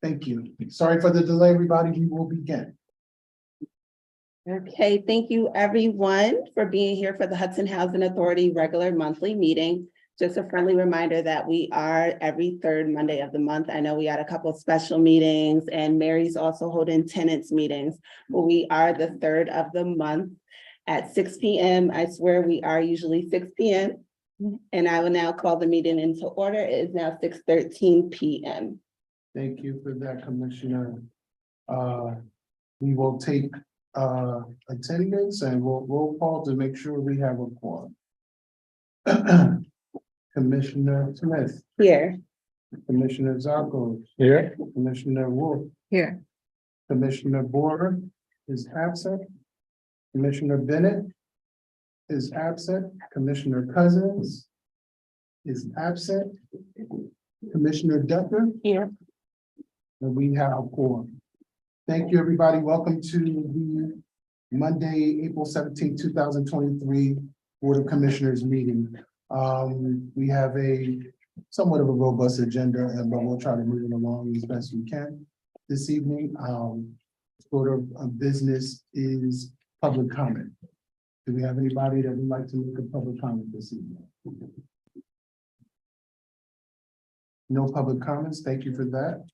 Thank you. Sorry for the delay, everybody. We will begin. Okay, thank you everyone for being here for the Hudson Housing Authority regular monthly meeting. Just a friendly reminder that we are every third Monday of the month. I know we had a couple of special meetings and Mary's also holding tenants meetings, but we are the third of the month at 6 p.m. I swear we are usually 6 p.m. And I will now call the meeting into order. It is now 6:13 p.m. Thank you for that, Commissioner. We will take attendance and we'll roll call to make sure we have a quorum. Commissioner Smith, Here. Commissioner Zako, Here. Commissioner Wolf, Here. Commissioner Borer is absent. Commissioner Bennett is absent. Commissioner Cousins is absent. Commissioner Ducker. Here. And we have a quorum. Thank you, everybody. Welcome to the Monday, April 17, 2023 Board of Commissioners meeting. We have a somewhat of a robust agenda, but we'll try to move it along as best we can this evening. Order of business is public comment. Do we have anybody that would like to make a public comment this evening? No public comments. Thank you for that.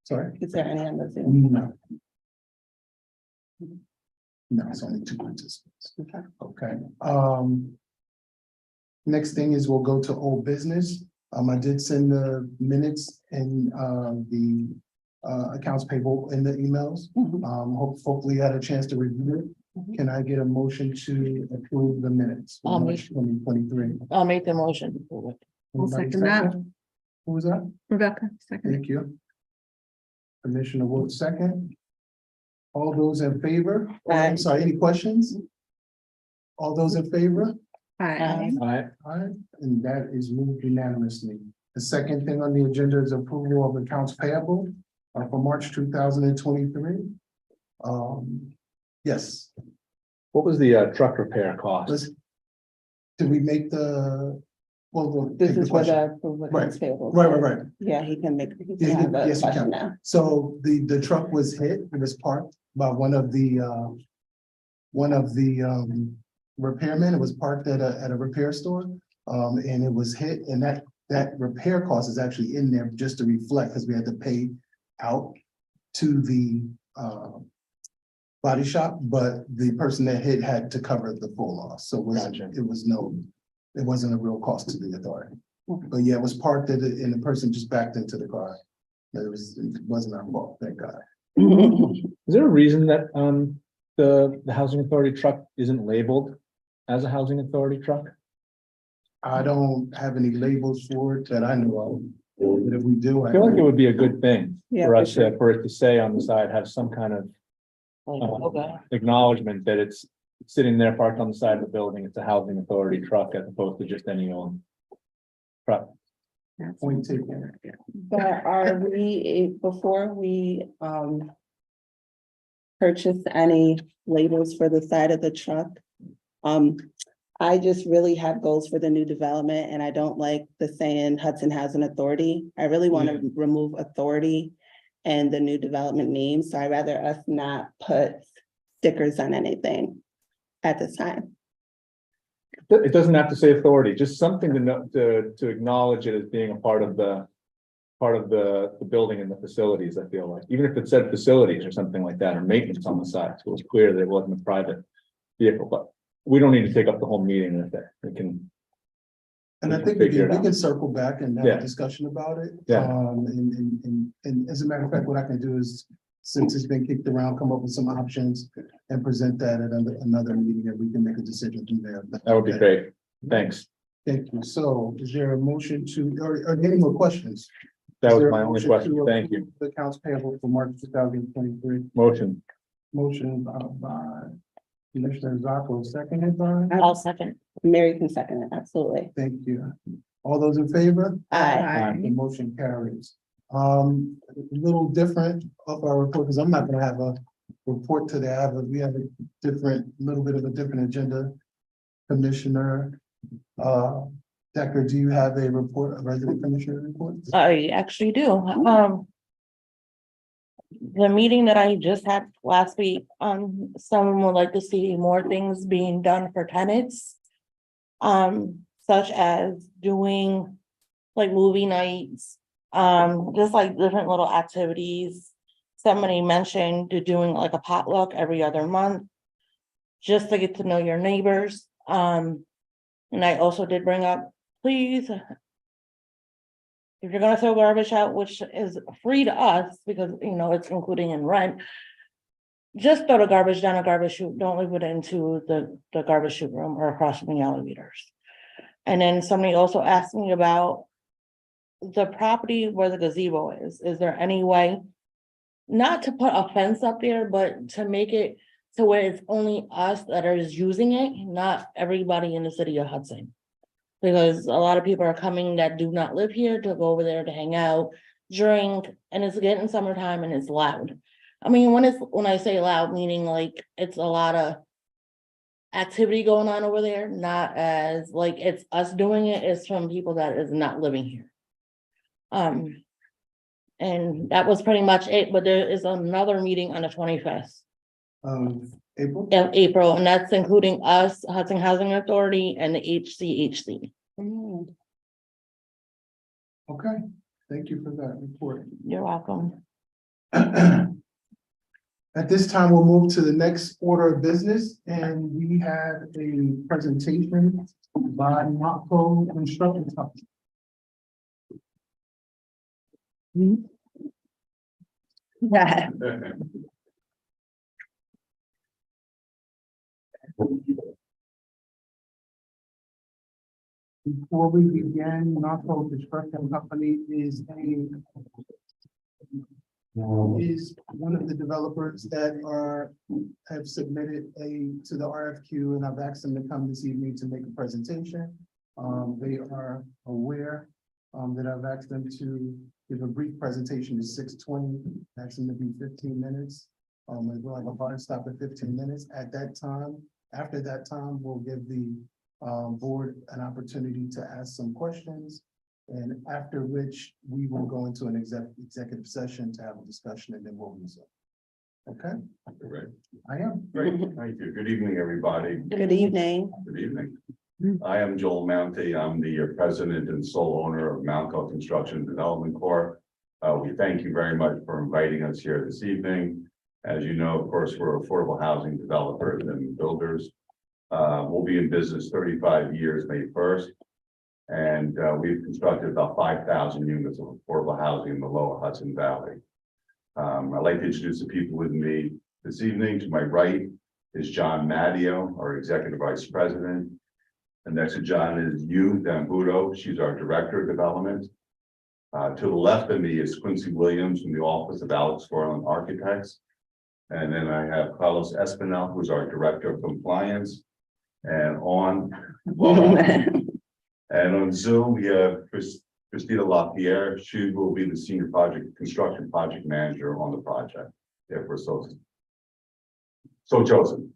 Sorry. Is there any on the Zoom? No. No, it's only two participants. Okay. Next thing is we'll go to old business. I did send the minutes and the accounts payable in the emails. Hopefully you had a chance to review it. Can I get a motion to approve the minutes? I'll make- 2023. I'll make the motion. I'll second that. Who was that? Rebecca, second. Thank you. Commissioner Wood, second. All those in favor? Aye. I'm sorry, any questions? All those in favor? Aye. Aye, and that is moved unanimously. The second thing on the agenda is approval of accounts payable for March 2023. Yes, What was the truck repair cost? let's, did we make the, well, we'll This take the is for question. the approval of accounts payable. Right. Yeah, he can make, he Yeah, can have a yes, he question can. now. So the truck was hit, it was parked by one of the repairmen. It was parked at a repair store. And it was hit, and that repair cost is actually in there just to reflect, because we had to pay out to the body shop, but the person that hit had to cover the full loss. So Gotcha. it wasn't a real cost to the authority. But yeah, it was parked at it and the person just backed into the car. It wasn't our fault, thank God. Is there a reason that the housing authority truck isn't labeled as a housing authority truck? I don't have any labels for it that I know of, but if we do, I feel like it would be a good thing Yeah, for for us to, for it to say on the side, have some kind of Okay. acknowledgement that it's sitting there parked on the side of the building. It's a housing authority truck as opposed to just any old truck. point taken. But are we, before we purchase any labels for the side of the truck, I just really have goals for the new development and I don't like the saying Hudson Housing Authority. I really want to remove authority and the new development name. So I'd rather us not put stickers on anything at this time. It doesn't have to say authority, just something to know, to acknowledge it as being a part of the building and the facilities, I feel like, even if it said facilities or something like that, or maintenance on the side, so it was clear that it wasn't a private vehicle, but we don't need to take up the whole meeting with that. We can. And I think Figure it we out. can circle back and have Yeah. a discussion about it. Yeah. And as a matter of fact, what I can do is, since it's been kicked around, come up with some options and present that at another meeting, and we can make a decision from there. That would be great. Thanks. Thank you. So is there a motion to, or any more questions? That Is was there a my only motion question. to Thank you. approve the accounts payable for March 2023. Motion. Motion by Commissioner Zako, seconded by, I'll second. Mary can second it, absolutely. thank you. All those in favor? Aye. The motion carries. A little different of our report, because I'm not gonna have a report today. We have a little bit of a different agenda. Commissioner Decker, do you have a report, a resident commissioner report? I actually do. The meeting that I just had last week, someone would like to see more things being done for tenants. Such as doing like movie nights, just like different little activities. Somebody mentioned doing like a potluck every other month. Just to get to know your neighbors. And I also did bring up, please. If you're gonna throw garbage out, which is free to us because, you know, it's including in rent. Just throw the garbage down a garbage chute, don't leave it into the garbage chute room or across from the elevators. And then somebody also asked me about the property where the gazebo is. Is there any way? Not to put a fence up there, but to make it to where it's only us that are using it, not everybody in the city of Hudson. Because a lot of people are coming that do not live here to go over there to hang out, drink, and it's getting summertime and it's loud. I mean, when I say loud, meaning like it's a lot of activity going on over there, not as like it's us doing it, it's from people that is not living here. And that was pretty much it, but there is another meeting on the 25th. April? Of April, and that's including us, Hudson Housing Authority, and the HCHC. Okay, thank you for that report. You're welcome. At this time, we'll move to the next order of business, and we have a presentation by Marco Construction Company. Yeah. Before we begin, Marco Construction Company is one of the developers that have submitted to the RFQ, and I've asked them to come this evening to make a presentation. They are aware that I've asked them to give a brief presentation at 6:20, asked them to be 15 minutes. And we'll have a hard stop at 15 minutes. At that time, after that time, we'll give the board an opportunity to ask some questions. And after which we will go into an executive session to have a discussion, and then we'll resume. Okay? Great. I am. Great, thank you. Good evening, everybody. Good evening. Good evening. I am Joel Mounty. I'm the president and sole owner of Mounco Construction Development Corp. We thank you very much for inviting us here this evening. As you know, of course, we're affordable housing developers and builders. We'll be in business 35 years, May 1st. And we've constructed about 5,000 units of affordable housing in the lower Hudson Valley. I'd like to introduce the people with me this evening. To my right is John Matteo, our executive vice president. And next to John is Yu Dambudo. She's our director of development. To the left of me is Quincy Williams from the office of Alex Gorlin Architects. And then I have Carlos Espinel, who's our director of compliance. And on Zoom, we have Christina LaPierre. She will be the senior construction project manager on the project. If we're so chosen.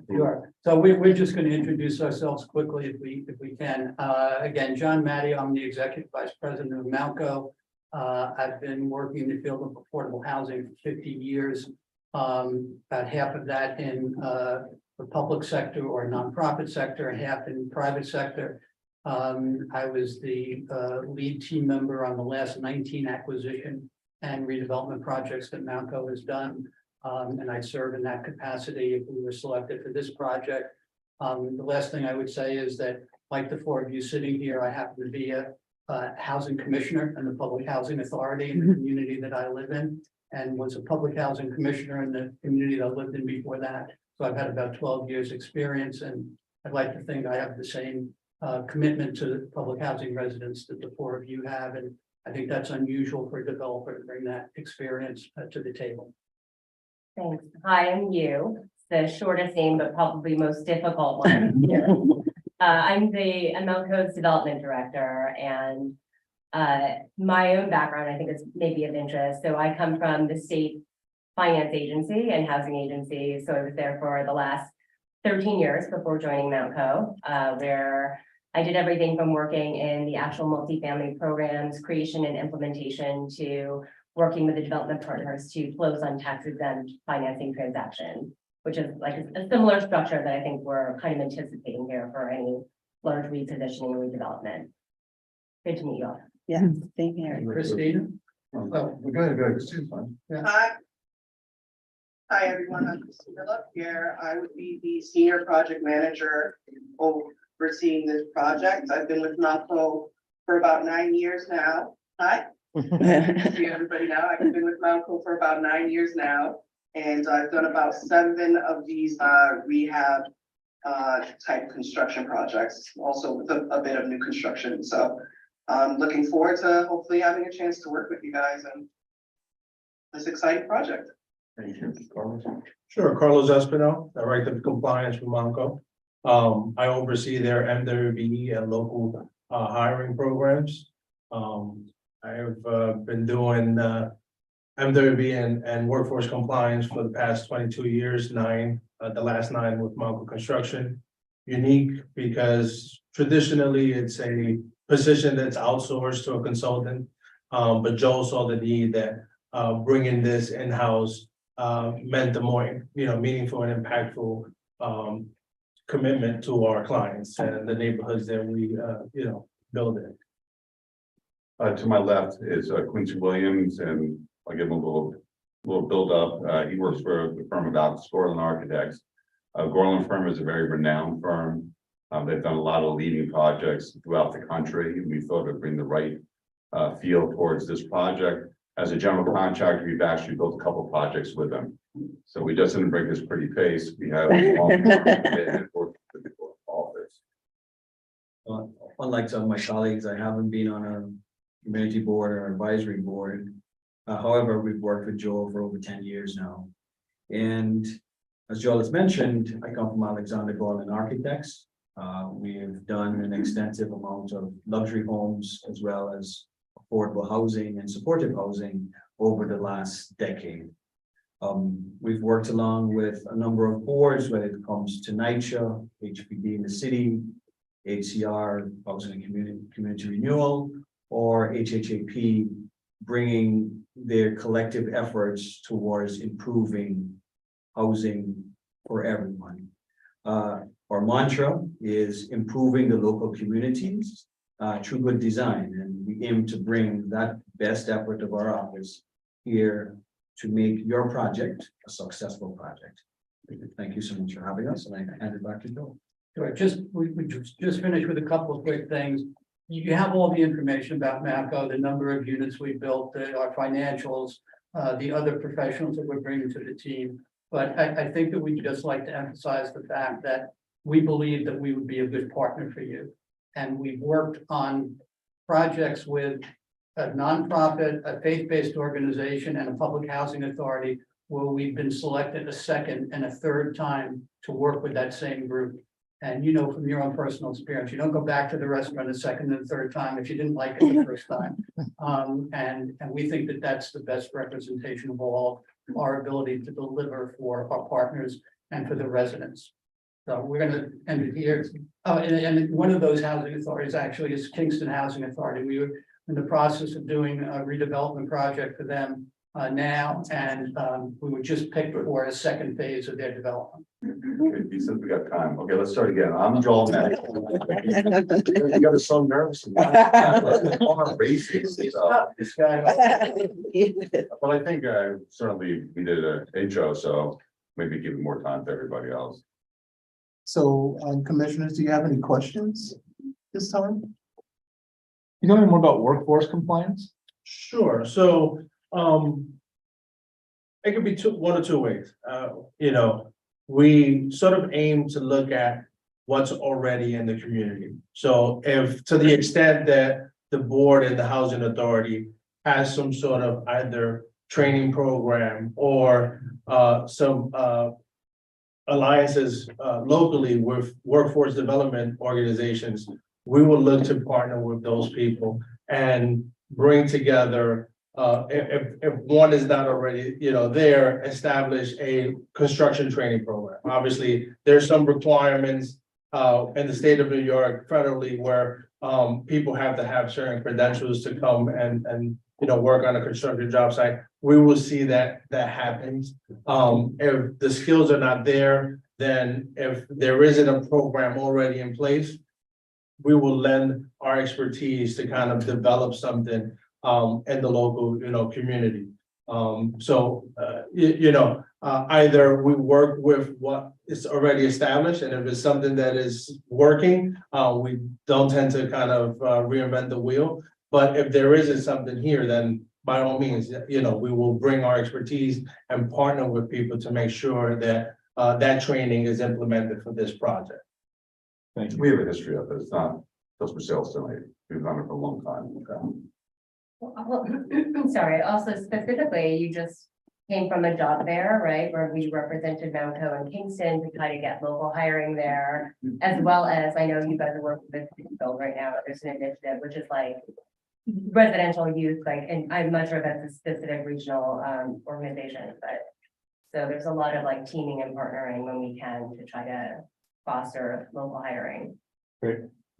Sure. So we're just going to introduce ourselves quickly if we can. Again, John Matteo, I'm the executive vice president of Mounco. I've been working in the field of affordable housing for 50 years. About half of that in the public sector or nonprofit sector, half in private sector. I was the lead team member on the last 19 acquisition and redevelopment projects that Mounco has done. And I serve in that capacity if we were selected for this project. The last thing I would say is that, like the four of you sitting here, I happen to be a housing commissioner in the Public Housing Authority in the community that I live in, and was a public housing commissioner in the community that I lived in before that. So I've had about 12 years experience, and I'd like to think I have the same commitment to public housing residents that the four of you have. And I think that's unusual for a developer to bring that experience to the table. Thanks. Hi, I'm Yu, the shortest name, but probably most difficult one. I'm Melco's development director, and my own background, I think, is maybe of interest. So I come from the state finance agency and housing agency. So I was there for the last 13 years before joining Mountco, where I did everything from working in the actual multifamily programs, creation and implementation, to working with the development partners to close on tax exempt financing transactions, which is like a similar structure that I think we're kind of anticipating here for any large repositioning and redevelopment. Good to meet you all. Yeah, same here. Christina? Oh, go ahead, Christine's fine. Hi. Hi, everyone. I'm Christina Love here. I would be the senior project manager overseeing this project. I've been with Mountco for about 9 years now. Hi. See everybody now. I've been with Mountco for about 9 years now. And I've done about 7 of these rehab type construction projects, also with a bit of new construction. So I'm looking forward to hopefully having a chance to work with you guys on this exciting project. Thank you, Carlos. Sure, Carlos Espino, Director of Compliance for Mountco. I oversee their MWBE and local hiring programs. I have been doing MWB and workforce compliance for the past 22 years, the last 9 with Mountco Construction. Unique because traditionally it's a position that's outsourced to a consultant. But Joe saw the need that bringing this in-house meant the more, meaningful and impactful commitment to our clients and the neighborhoods that we, build in. To my left is Quincy Williams, and I'll give him a little build up. He works for the firm of Alex Gorland Architects. Gorland firm is a very renowned firm. They've done a lot of leading projects throughout the country. We thought it would bring the right feel towards this project. As a general contractor, we've actually built a couple projects with them. So we just didn't bring this pretty face. We have a long commitment for the office. Unlike some of my colleagues, I haven't been on a community board or advisory board. However, we've worked with Joel for over 10 years now. And as Joel has mentioned, I come from Alexander Gorland Architects. We've done an extensive amount of luxury homes as well as affordable housing and supportive housing over the last decade. We've worked along with a number of boards when it comes to NYCHA, HPD in the city, HCR, Housing and Community Renewal, or HHAP, bringing their collective efforts towards improving housing for everyone. Our mantra is improving the local communities through good design, and we aim to bring that best effort of our office here to make your project a successful project. Thank you so much for having us, and I hand it back to Joel. We just finished with a couple of quick things. You have all the information about Mountco, the number of units we built, our financials, the other professionals that we're bringing to the team. But I think that we'd just like to emphasize the fact that we believe that we would be a good partner for you. And we've worked on projects with a nonprofit, a faith-based organization, and a public housing authority, where we've been selected a second and a third time to work with that same group. And from your own personal experience, you don't go back to the restaurant a second and third time if you didn't like it the first time. And we think that that's the best representation of all our ability to deliver for our partners and for the residents. So we're going to end it here. Oh, and one of those housing authorities actually is Kingston Housing Authority. We were in the process of doing a redevelopment project for them now, and we were just picked for a second phase of their development. Okay, since we got time. Okay, let's start again. I'm Joel Mack. You got us so nervous. This guy. But I think certainly we did an intro, so maybe give more time to everybody else. So, commissioners, do you have any questions this time? You know any more about workforce compliance? Sure, so it could be one or two ways. We sort of aim to look at what's already in the community. So if to the extent that the board and the housing authority has some sort of either training program or some alliances locally with workforce development organizations, we will look to partner with those people and bring together if one is not already, there, establish a construction training program. Obviously, there's some requirements in the state of New York federally where people have to have certain credentials to come and work on a construction job site. We will see that happens. If the skills are not there, then if there isn't a program already in place, we will lend our expertise to kind of develop something in the local, community. Either we work with what is already established, and if it's something that is working, we don't tend to kind of reinvent the wheel. But if there isn't something here, then by all means, we will bring our expertise and partner with people to make sure that that training is implemented for this project. Thank you. We have a history of it. It's not just for sales tonight. We've done it for a long time. Well, I'm sorry, also specifically, you just came from a job fair, right, where we represented Mounco and Kingston to try to get local hiring there, as well as, I know you guys are working with Bill right now, there's an initiative, which is like residential use, like, and I'm not sure if that's a specific regional organization, but so there's a lot of like teaming and partnering when we can to try to foster local hiring.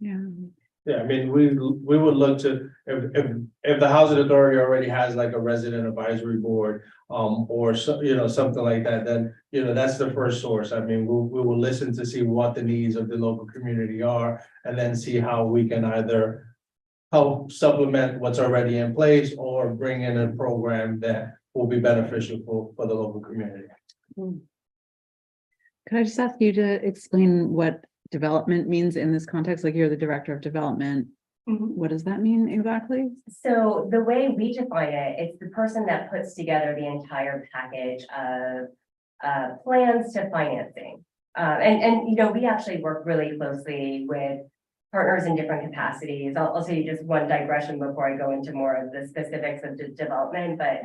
Yeah. Yeah, I mean, we would look to, if the housing authority already has like a resident advisory board, or so, something like that, then, that's the first source. I mean, we will listen to see what the needs of the local community are, and then see how we can either help supplement what's already in place or bring in a program that will be beneficial for the local community. Could I just ask you to explain what development means in this context? Like, you're the director of development. What does that mean exactly? So the way we define it, it's the person that puts together the entire package of plans to financing. And we actually work really closely with partners in different capacities. I'll tell you just one digression before I go into more of the specifics of the development, but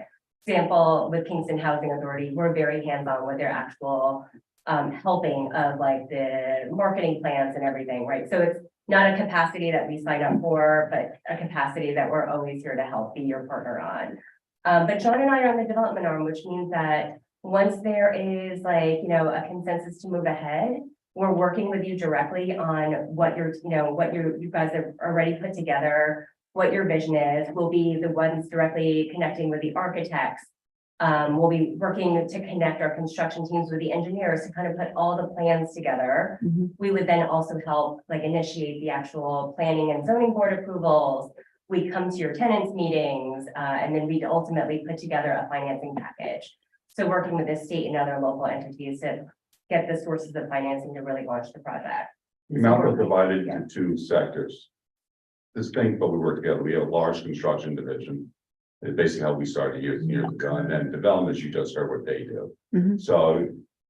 example with Kingston Housing Authority, we're very hands-on with their actual helping of like the marketing plans and everything, right? So it's not a capacity that we sign up for, but a capacity that we're always here to help be your partner on. But John and I are on the development arm, which means that once there is like, a consensus to move ahead, we're working with you directly on what you guys have already put together, what your vision is. We'll be the ones directly connecting with the architects. We'll be working to connect our construction teams with the engineers to kind of put all the plans together. We would then also help like initiate the actual planning and zoning board approvals. We come to your tenants meetings, and then we'd ultimately put together a financing package. So working with the state and other local entities to get the sources of financing to really launch the project. Malcolm divided into two sectors. Distinct, but we work together. We have a large construction division. It's basically how we started years ago, and then development, you just heard what they do. So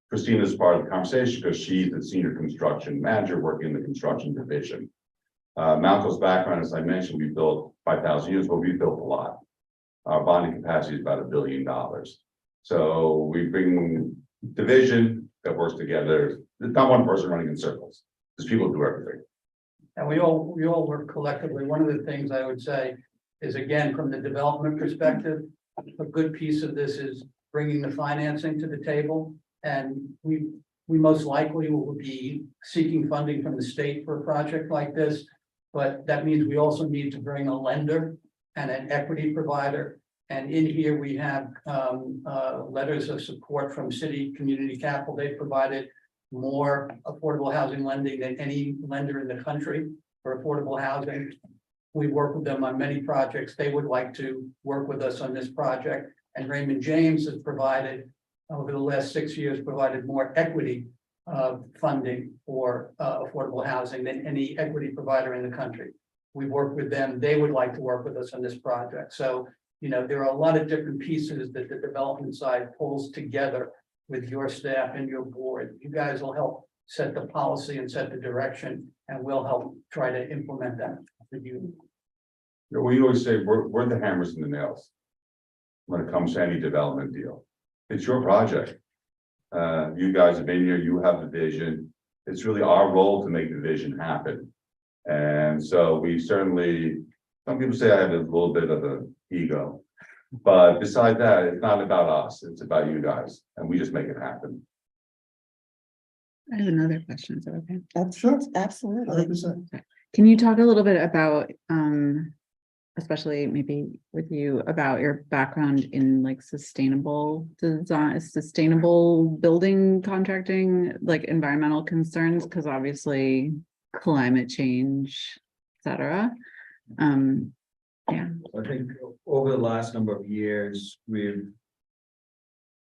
Christina's part of the conversation because she's the senior construction manager working in the construction division. Malcolm's background, as I mentioned, we built 5,000 units, but we built a lot. Our bonding capacity is about $1 billion. So we bring division that works together. There's not one person running in circles. There's people who do everything. And we all work collectively. One of the things I would say is, again, from the development perspective, a good piece of this is bringing the financing to the table. And we most likely will be seeking funding from the state for a project like this. But that means we also need to bring a lender and an equity provider. And in here, we have letters of support from City Community Capital. They provided more affordable housing lending than any lender in the country for affordable housing. We work with them on many projects. They would like to work with us on this project. And Raymond James has provided, over the last 6 years, provided more equity funding for affordable housing than any equity provider in the country. We work with them. They would like to work with us on this project. So, there are a lot of different pieces that the development side pulls together with your staff and your board. You guys will help set the policy and set the direction, and we'll help try to implement that for you. We always say we're the hammers and the nails when it comes to any development deal. It's your project. You guys have been here, you have the vision. It's really our role to make the vision happen. And so we certainly, some people say I have a little bit of an ego, But beside that, it's not about us, it's about you guys, and we just make it happen. I have another question, is that okay? That's Sure. absolutely. 100%. Can you talk a little bit about, especially maybe with you, about your background in like sustainable design, sustainable building contracting, like environmental concerns, because obviously climate change, et cetera. Yeah. I think over the last number of years, we've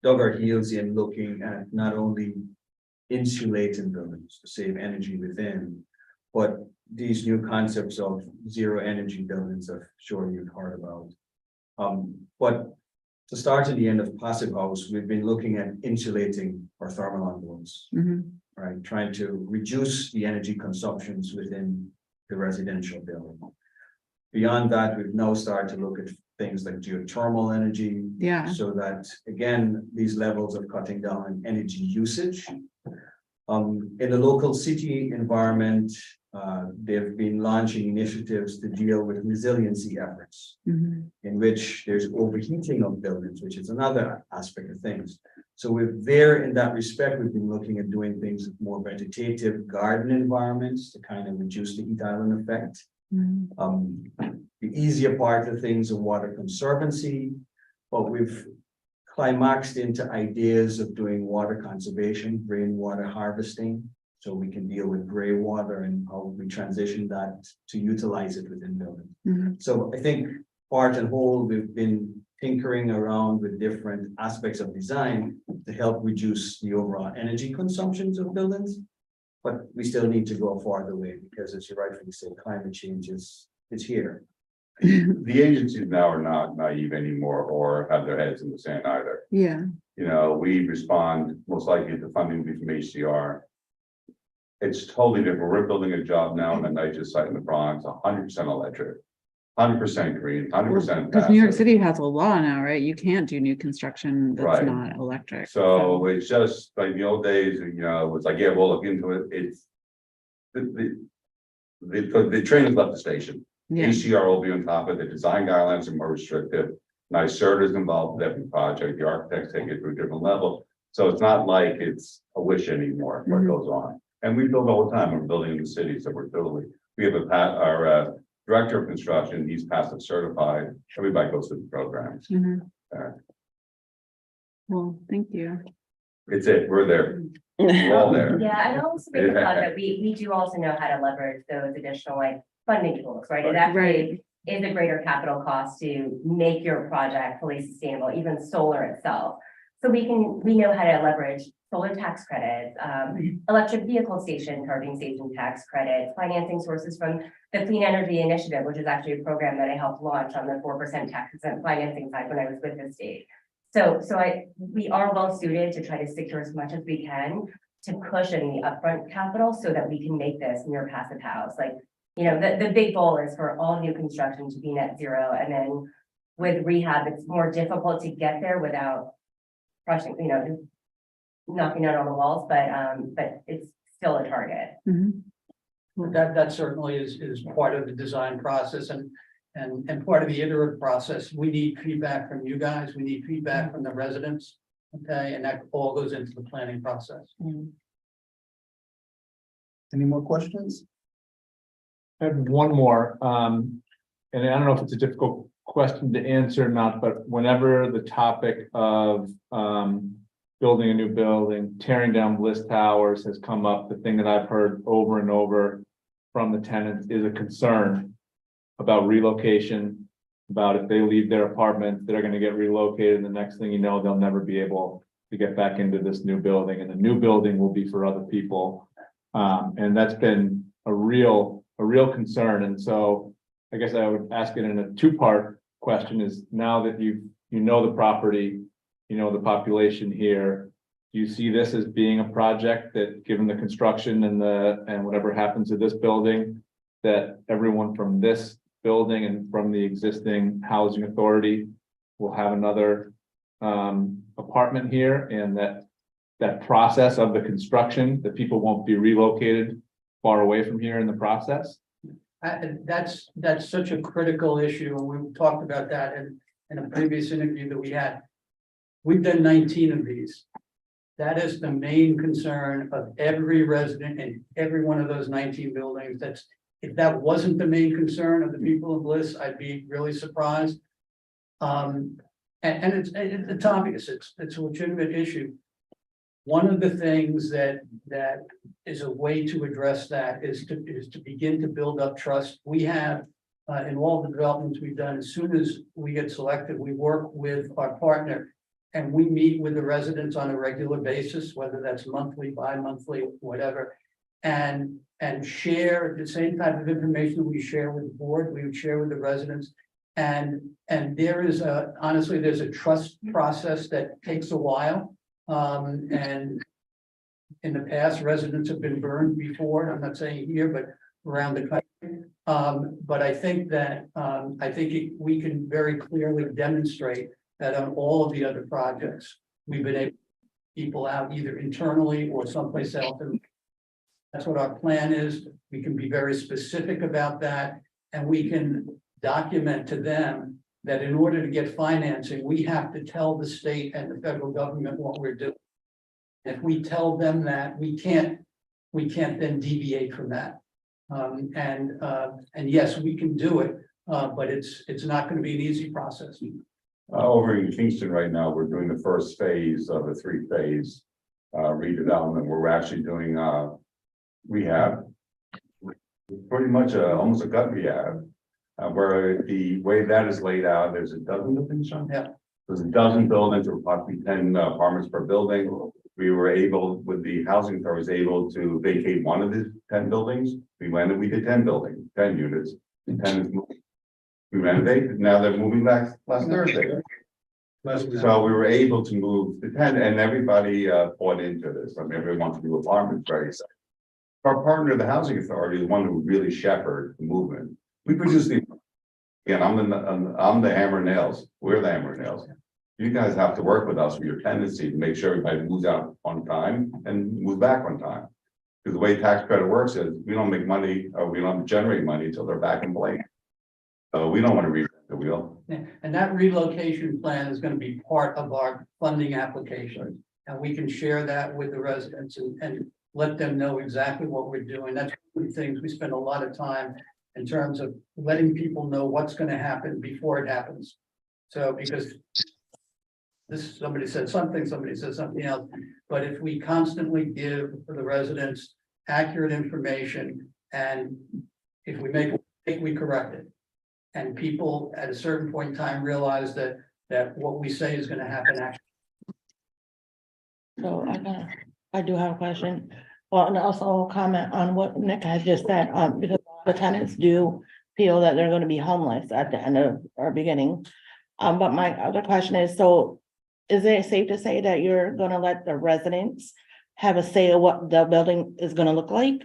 dug our heels in looking at not only insulating buildings to save energy within, but these new concepts of zero energy buildings, I'm sure you've heard about. But to start at the end of Passive House, we've been looking at insulating our thermal envelopes, Mhm. right? Trying to reduce the energy consumptions within the residential building. Beyond that, we've now started to look at things like geothermal energy. Yeah. So that, again, these levels of cutting down on energy usage. In the local city environment, they've been launching initiatives to deal with resiliency efforts, Mhm. in which there's overheating of buildings, which is another aspect of things. So we're there in that respect, we've been looking at doing things with more vegetative garden environments to kind of reduce the heat island effect. Mhm. The easier part of things are water conservancy, but we've climaxed into ideas of doing water conservation, rainwater harvesting, so we can deal with gray water and how we transition that to utilize it within buildings. Mhm. So I think part and whole, we've been tinkering around with different aspects of design to help reduce the overall energy consumptions of buildings. But we still need to go farther away because, as you rightfully say, climate change is here. The agencies now are not naive anymore or have their heads in the sand either. Yeah. You know, we respond, most likely the funding will be from HCR. It's totally different. We're building a job now on a nitrous site in the Bronx, 100% electric, 100% green, 100% Because New York passive. City has a law now, right? You can't do new construction that's Right. not electric. So it's just like the old days, you know, it's like, yeah, we'll look into it. It's the train has left the station. Yeah. HCR will be on top of it. The design guidelines are more restrictive. NYSERDA is involved with every project. The architects take it to a different level. So it's not like it's a wish anymore, what Mhm. goes on. And we build all the time. We're building in the city, so we're totally, we have our director of construction, he's passive certified. Everybody goes through the programs. Mhm. Uh, Well, thank you. It's it, we're there. We're all there. Yeah, I'd also make a thought that we do also know how to leverage those additional like funding tools, right? It actually is a greater capital cost to make your project fully sustainable, even solar itself. So we know how to leverage solar tax credits, electric vehicle charging station tax credits, financing sources from the Clean Energy Initiative, which is actually a program that I helped launch on the 4% tax and financing side when I was with the state. So we are well suited to try to secure as much as we can to cushion the upfront capital so that we can make this near passive house. Like, you know, the big goal is for all new construction to be net zero. And then with rehab, it's more difficult to get there without crushing, you know, knocking down all the walls, but it's still a target. Mhm. That certainly is part of the design process and part of the iterative process. We need feedback from you guys. We need feedback from the residents. Okay, and that all goes into the planning process. Any more questions? I have one more, and I don't know if it's a difficult question to answer or not, but whenever the topic of building a new building, tearing down Bliss Towers has come up, the thing that I've heard over and over from the tenants is a concern about relocation, about if they leave their apartment, they're gonna get relocated, and the next thing you know, they'll never be able to get back into this new building, and the new building will be for other people. And that's been a real concern, and so I guess I would ask it in a two-part question is, now that you know the property, you know the population here, do you see this as being a project that, given the construction and whatever happens to this building, that everyone from this building and from the existing housing authority will have another apartment here, and that process of the construction, that people won't be relocated far away from here in the process? That's such a critical issue, and we've talked about that, in a previous interview that we had. We've done 19 of these. That is the main concern of every resident in every one of those 19 buildings. If that wasn't the main concern of the people of Bliss, I'd be really surprised. And it's obvious, it's a legitimate issue. One of the things that is a way to address that is to begin to build up trust. We have, in all the developments we've done, as soon as we get selected, we work with our partner. And we meet with the residents on a regular basis, whether that's monthly, bi-monthly, whatever. And share the same type of information we share with the board, we would share with the residents. And there is honestly, there's a trust process that takes a while. And in the past, residents have been burned before. I'm not saying here, but around the country. But I think that we can very clearly demonstrate that on all of the other projects, we've been able to get people out either internally or someplace else. And that's what our plan is. We can be very specific about that. And we can document to them that in order to get financing, we have to tell the state and the federal government what we're doing. If we tell them that, we can't then deviate from that. And yes, we can do it, but it's not going to be an easy process. Over in Kingston right now, we're doing the first phase of a 3-phase redevelopment where we're actually doing rehab. Pretty much almost a gut rehab, where the way that is laid out, there's a dozen buildings. Yeah. There's a dozen buildings, or approximately 10 apartments per building. We were able, with the housing authority, able to vacate one of the 10 buildings. We went and we did 10 buildings, 10 units, and 10 we renovated. Now they're moving back last Thursday. So we were able to move the 10, and everybody bought into this. I mean, everyone wants to do apartments very excited. Our partner, the housing authority, is the one who really shepherded the movement. We produce the, again, I'm the hammer and nails. We're the hammer and nails. You guys have to work with us with your tendency to make sure everybody moves out on time and moves back on time. Because the way tax credit works is we don't make money, or we don't generate money until they're back in Blake. So we don't want to reinvent the wheel. Yeah, and that relocation plan is going to be part of our funding application. And we can share that with the residents and let them know exactly what we're doing. That's one of the things we spend a lot of time in terms of letting people know what's going to happen before it happens. So because somebody said something else, but if we constantly give the residents accurate information, and if we make a mistake, we correct it. And people at a certain point in time realize that what we say is going to happen actually. So I do have a question. Well, and also a comment on what Nick has just said, because the tenants do feel that they're going to be homeless at the end of our beginning. But my other question is, so is it safe to say that you're going to let the residents have a say of what the building is going to look like?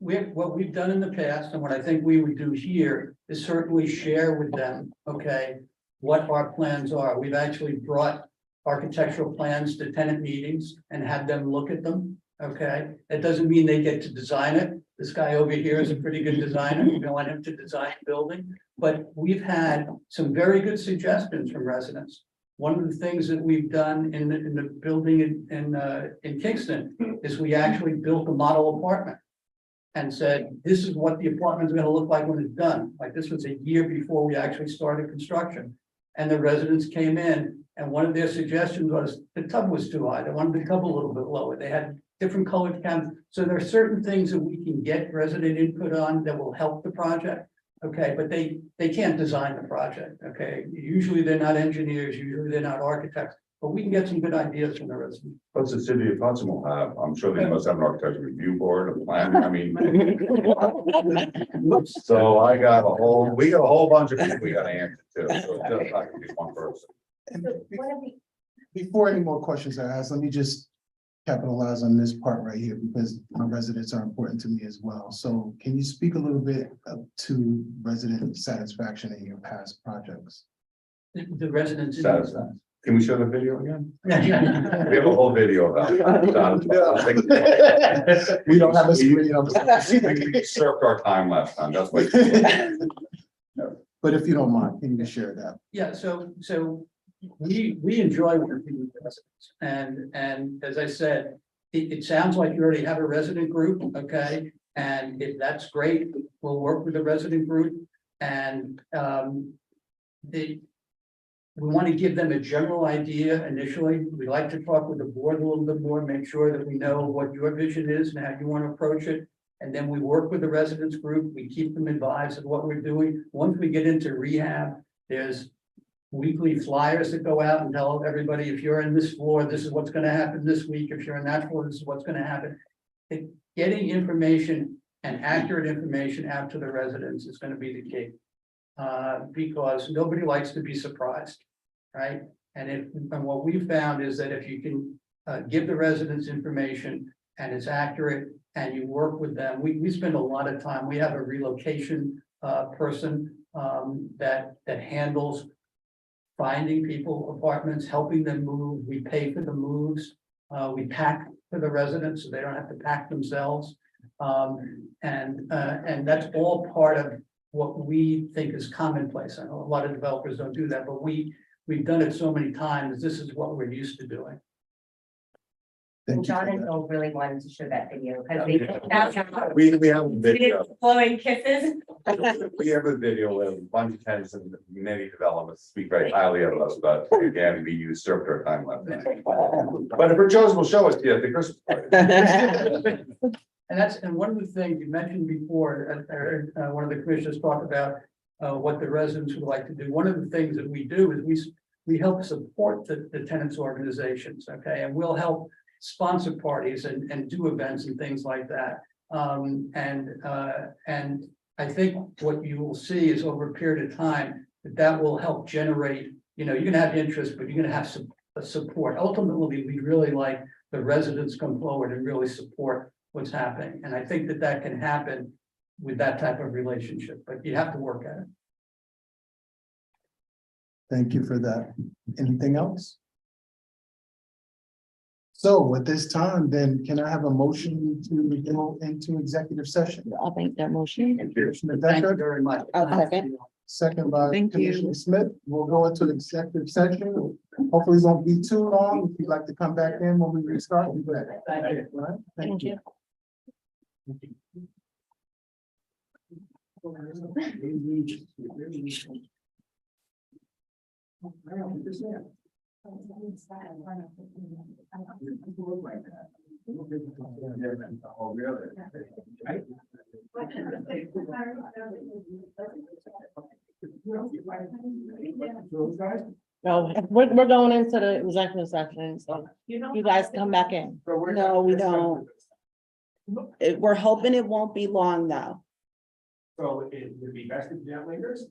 What we've done in the past, and what I think we would do here, is certainly share with them, okay, what our plans are. We've actually brought architectural plans to tenant meetings and had them look at them, okay? That doesn't mean they get to design it. This guy over here is a pretty good designer. We don't want him to design the building, but we've had some very good suggestions from residents. One of the things that we've done in the building in Kingston is we actually built a model apartment and said, this is what the apartment is going to look like when it's done. Like, this was a year before we actually started construction. And the residents came in, and one of their suggestions was the tub was too high. They wanted the tub a little bit lower. They had different colored cabinets. So there are certain things that we can get resident input on that will help the project. Okay, but they can't design the project. Okay, usually they're not engineers, usually they're not architects, but we can get some good ideas from the residents. What's the city of Hudson will have? I'm sure they must have an architecture review board, a plan. I mean, so we got a whole bunch of people we got to answer to. So it's just not gonna be one person. And before any more questions are asked, let me just capitalize on this part right here, because my residents are important to me as well. So can you speak a little bit to resident satisfaction in your past projects? The residents. Satisfaction. Can we show the video again? Yeah. We have a whole video about it. We don't have a screen. We usurped our time last time. That's why. but if you don't mind, can you share that? Yeah, so we enjoy working with residents and as I said, it sounds like you already have a resident group, okay? And if that's great, we'll work with the resident group and we want to give them a general idea initially. We like to talk with the board a little bit more, make sure that we know what your vision is and how you want to approach it. And then we work with the residents group. We keep them advised of what we're doing. Once we get into rehab, there's weekly flyers that go out and tell everybody, if you're in this floor, this is what's going to happen this week. If you're in that floor, this is what's going to happen. Getting information and accurate information out to the residents is going to be the key. Because nobody likes to be surprised, right? And what we found is that if you can give the residents information and it's accurate and you work with them, we spend a lot of time. We have a relocation person that handles finding people apartments, helping them move. We pay for the moves. We pack for the residents so they don't have to pack themselves. And that's all part of what we think is commonplace. I know a lot of developers don't do that, but we've done it so many times. This is what we're used to doing. Thank you John for and that. Bill really wanted to show that video because We have a video. blowing kisses. We have a video of a bunch of tenants and many developments speak very highly of us, but again, we usurped our time last night. But if we're chosen, we'll show us at the Christmas party. And one of the things you mentioned before, one of the commissioners talked about what the residents would like to do. One of the things that we do is we help support the tenants organizations, okay? And we'll help sponsor parties and do events and things like that. And I think what you will see is over a period of time that will help generate, you're gonna have interest, but you're gonna have some support. Ultimately, we really like the residents come forward and really support what's happening. And I think that can happen with that type of relationship, but you have to work at it. Thank you for that. Anything else? So at this time, then can I have a motion to go into executive session? I'll make that motion. Commissioner Thank you Decker, very much. Second. second by Thank you. Commissioner Smith. We'll go into executive session. Hopefully it won't be too long. If you'd like to come back in when we restart, we'll be back. Thank you. All right? Thank you. No, we're going into the executive session, so you guys come back in. No, we don't. We're hoping it won't be long, though. So it would be best if that lingers?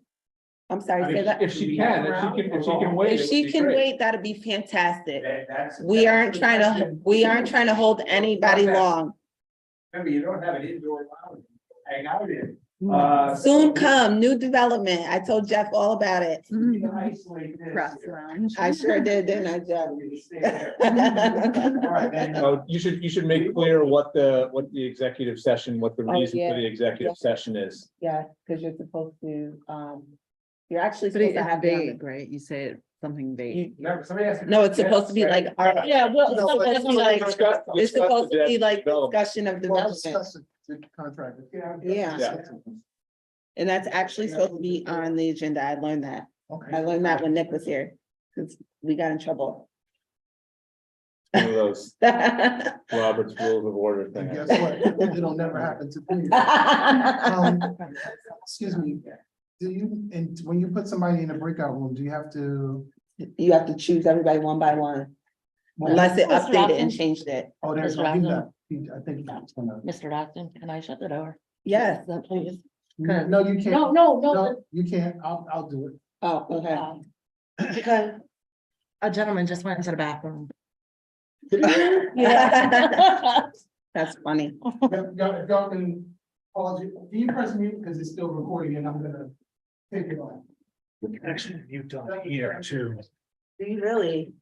I'm sorry, say that. If she can wait. If it she would be can great. wait, that'd be fantastic. That's. We aren't trying to hold anybody long. Remember, you don't have an indoor lounge, hang out in. Soon come, new development. I told Jeff all about it. You can isolate this. Cross lounge. I sure did, didn't I, Jeff? You stay there. All right, then. Oh, you should make clear what the executive session, what the Oh, reason yeah. for the executive session is. Yeah, because you're supposed to, you're actually But supposed to it's have. me on the- vague, right? You say it something vague. Remember, somebody has to. No, it's supposed to be like, Yeah, well, No, so it's it's like, it's supposed to be like Development. discussion of We'll development. discuss it, the contract. Yeah. And that's actually supposed to be on the agenda. I learned that. I Okay. learned that when Nick was here, because we got in trouble. One of those Robert's Rules of Order And things. guess what? It'll never happen to me. Excuse me, do you, and when you put somebody in a breakout room, do you have to? You have to choose everybody one by one, unless it updated and changed it. Oh, there's Mr. no, he's Rockland? not. I think he's gonna. Mr. Dodson, can I shut the door? Yes. Please. No, you can't. No, No, you can't. I'll do it. Oh, okay. Because a gentleman just went into the bathroom. That's funny. Y'all can pause it. Can you press mute? Because it's still recording and I'm gonna take it on. Actually, mute on here too. Do you really?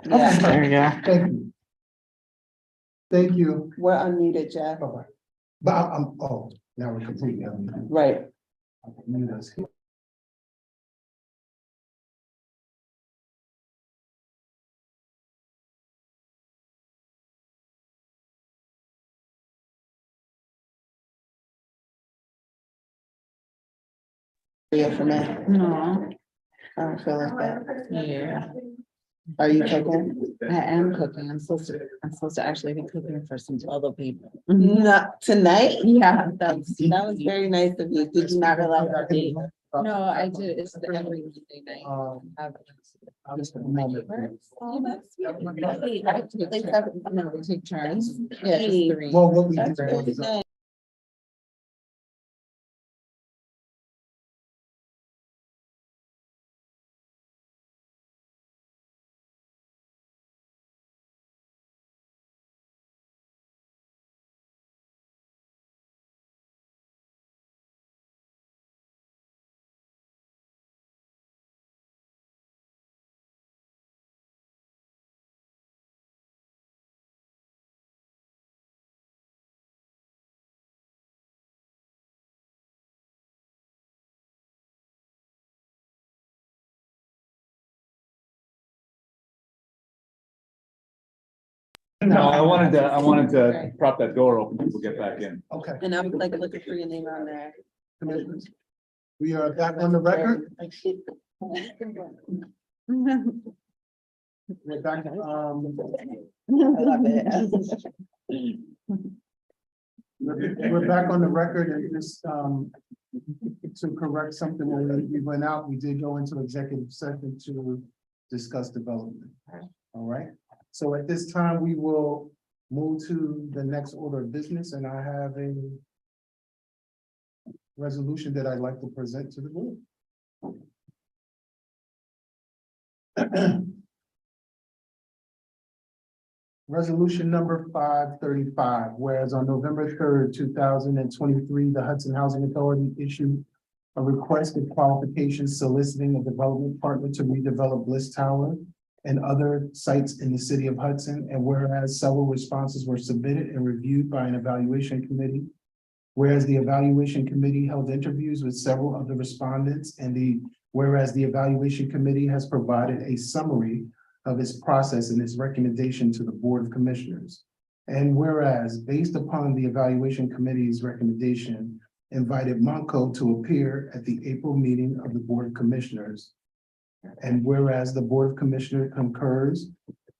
Yeah, There you go. Thank you. Thank you. we're unmuted, Jeff. Bye-bye. But oh, now we're completely unmuted. Right. Mute us. Yeah, for me. No, I don't feel like that. yeah, Are you cooking? I am cooking. I'm supposed to actually be cooking for some other people. Not tonight? Yeah, That was very nice of you. Did you not realize our date? No, I did. It's the every Wednesday night. Just a moment. Oh, that's sweet. No, we take turns. Yeah, just three. Well, what we do That's really is, nice. No, I wanted to prop that door open, people get back in. okay, And I'm like looking for your name on there. commissioners. We are back on the record. We're back, I love it. we're back on the record and just, to correct something, when we went out, we did go into executive session to discuss development. All right, so at this time, we will move to the next order of business, and I have a resolution that I'd like to present to the board. Resolution number 535, whereas on November 3rd, 2023, the Hudson Housing Authority issued a requested qualification soliciting a development partner to redevelop Bliss Tower and other sites in the city of Hudson, and whereas several responses were submitted and reviewed by an evaluation committee, whereas the evaluation committee held interviews with several of the respondents, and whereas the evaluation committee has provided a summary of its process and its recommendation to the Board of Commissioners. And whereas, based upon the evaluation committee's recommendation, invited Monco to appear at the April meeting of the Board of Commissioners. And whereas the Board of Commissioners concurs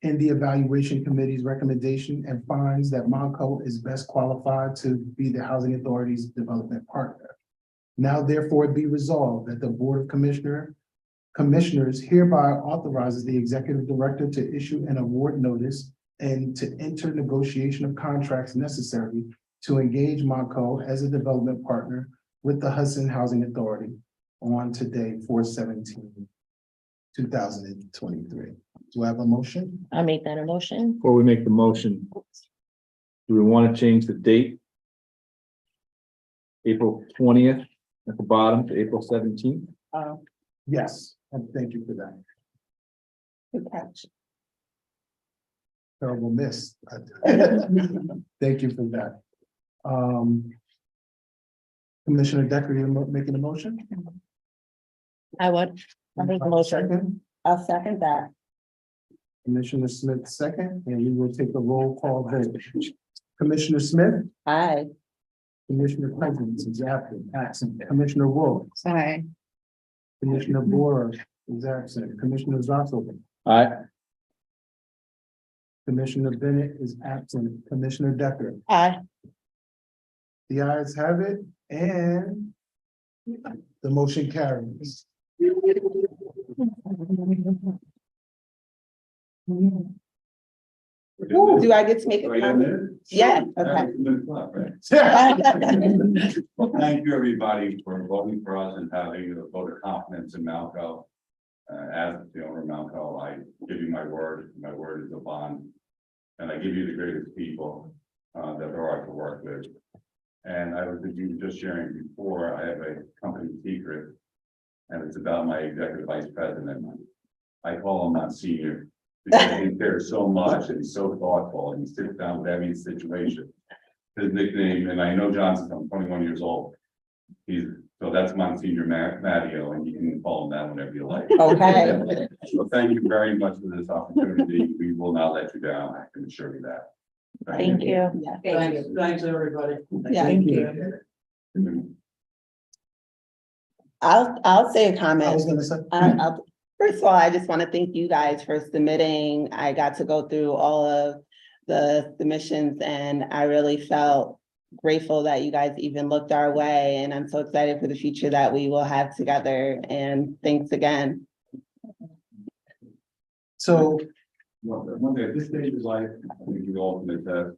in the evaluation committee's recommendation and finds that Monco is best qualified to be the Housing Authority's development partner. Now therefore be resolved that the Board of Commissioners hereby authorizes the executive director to issue an award notice and to enter negotiation of contracts necessary to engage Monco as a development partner with the Hudson Housing Authority on today, 4/17/2023. Do I have a motion? I'll make that a motion. Before we make the motion, do we want to change the date? April 20th at the bottom to April 17th? Yes, and thank you for that. Good catch. Terrible miss. Thank you for that. Commissioner Decker, you're making a motion? I would. I'll make a motion. Second. I'll second that. Commissioner Smith, second, and we will take a roll call vote. Commissioner Smith, Aye. Commissioner Cousins is absent. Commissioner Wolf, Aye. Commissioner Boer is absent. Commissioner Zosselman, Aye. Commissioner Bennett is absent. Commissioner Decker. Aye. The ayes have it, and the motion carries. Do I get to make a comment? Yeah, okay. Well, thank you, everybody, for voting for us and having a vote of confidence in Malco. As the owner of Malco, I give you my word is a bond. And I give you the greatest people that there are to work with. And I was just sharing before, I have a company secret, and it's about my executive vice president. I call him Monsignor, Because he cares so much and he's so thoughtful and he sits down with every situation. His nickname, and I know Johnson, I'm 21 years old. So that's Monsignor Matteo, and you can call him that whenever you like. Okay. So thank you very much for this opportunity. We will not let you down. I can assure you that. Thank you. Thanks, everybody. Yeah. Thank you. I'll say a I comment. was gonna say. First of all, I just want to thank you guys for submitting. I got to go through all of the submissions and I really felt grateful that you guys even looked our way. And I'm so excited for the future that we will have together. And thanks again. So, One day, at this stage of life, I think we all can attest.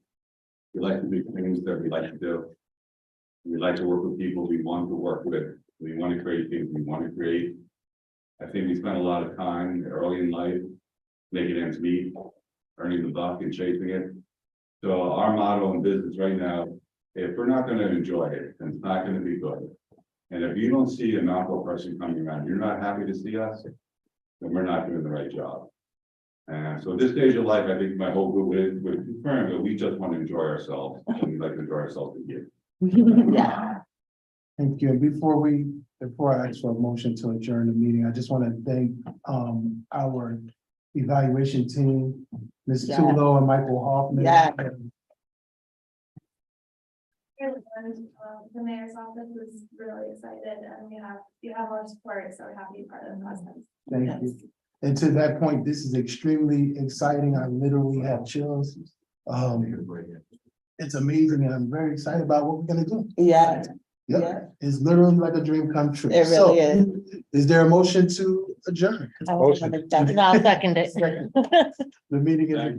We like to do things that we like to do. We like to work with people we want to work with. We want to create things we want to create. I think we spent a lot of time early in life making ends meet, earning the buck and chasing it. So our motto in business right now, if we're not going to enjoy it, then it's not going to be good. And if you don't see a Malco person coming around, you're not happy to see us, then we're not doing the right job. And so at this stage of life, I think my whole group would confirm that we just want to enjoy ourselves and we like to enjoy ourselves with you. Yeah. thank you. And before I ask for a motion to adjourn the meeting, I just want to thank our evaluation team, Ms. Yeah. Tulo and Michael Hoffman. Yeah. The mayor's office is really excited and you have our support, so we're happy to be part of the process. Thank you. And to that point, this is extremely exciting. I literally have chills. It's amazing and I'm very excited about what we're gonna do. Yeah. Yeah. Yep, it's literally like a dream come true. It So, really is. is there a motion to adjourn? I'll second it. The meeting is.